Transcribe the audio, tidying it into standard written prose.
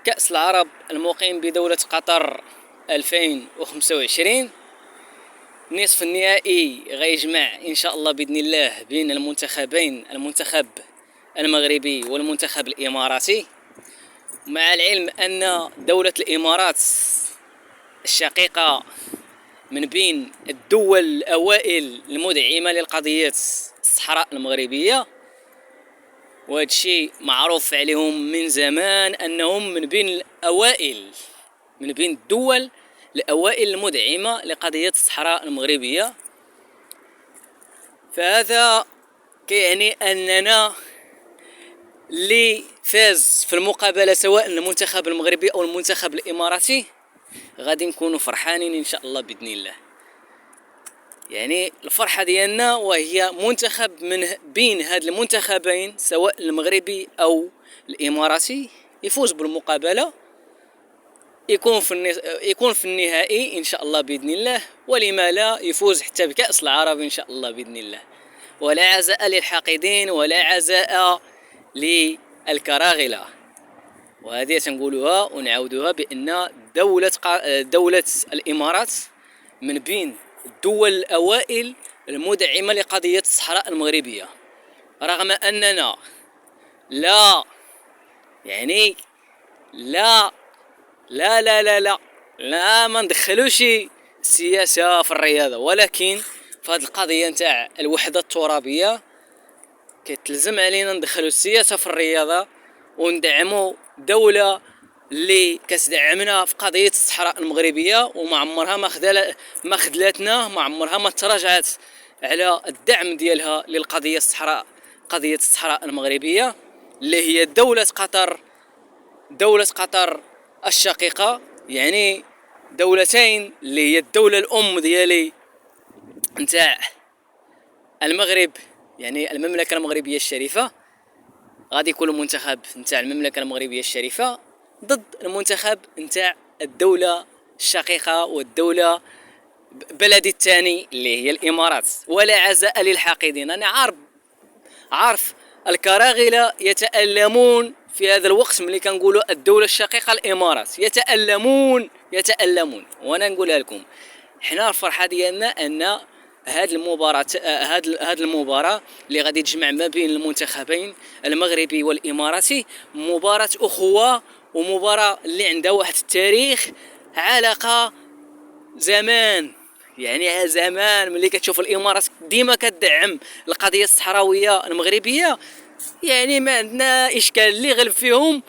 كأس العرب المقيم بدولة قطر 2025. نصف النهائي غيجمع إن شاء الله بإذن الله بين المنتخبين، المنتخب المغربي والمنتخب الإماراتي، مع العلم أن دولة الإمارات الشقيقة من بين الدول الأوائل المدعمة للقضية الصحراء المغربية، وهذا الشيء معروف عليهم من زمان أنهم من بين الأوائل، من بين الدول الأوائل المدعمة لقضية الصحراء المغربية. فهذا كيعني أننا اللي فاز في المقابلة سواء المنتخب المغربي أو المنتخب الإماراتي غادي نكونوا فرحانين إن شاء الله بإذن الله. يعني الفرحة ديالنا وهي منتخب من بين هاد المنتخبين سواء المغربي أو الإماراتي يفوز بالمقابلة، يكون في النهائي إن شاء الله بإذن الله، ولما لا يفوز حتى بكأس العرب إن شاء الله بإذن الله. ولا عزاء للحاقدين ولا عزاء للكراغلة. وهذه تنقولها ونعودها بأن دولة الإمارات من بين الدول الأوائل المدعمة لقضية الصحراء المغربية، رغم أننا لا يعني لا لا لا لا لا, لا ما ندخلوش السياسة في الرياضة، ولكن في هذه القضية نتاع الوحدة الترابية كيتلزم علينا ندخلوا السياسة في الرياضة وندعموا دولة اللي كتدعمنا في قضية الصحراء المغربية، وما عمرها ما خذلتنا، ما عمرها ما تراجعت على الدعم ديالها للقضية قضية الصحراء المغربية اللي هي دولة قطر الشقيقة. يعني دولتين اللي هي الدولة الأم ديالي نتاع المغرب، يعني المملكة المغربية الشريفة، غادي يكون المنتخب نتاع المملكة المغربية الشريفة ضد المنتخب نتاع الدولة الشقيقة والدولة بلدي الثاني اللي هي الإمارات. ولا عزاء للحاقدين. أنا عارف الكراغلة يتألمون في هذا الوقت ملي كنقولوا الدولة الشقيقة الإمارات، يتألمون. وأنا نقولها لكم، حنا الفرحة ديالنا أن هاد المباراة اللي غادي تجمع ما بين المنتخبين المغربي والإماراتي مباراة أخوة، ومباراة اللي عندها واحد التاريخ، علاقة زمان. يعني زمان ملي كتشوف الإمارات ديما كتدعم القضية الصحراوية المغربية، يعني ما عندنا إشكال اللي غلب فيهم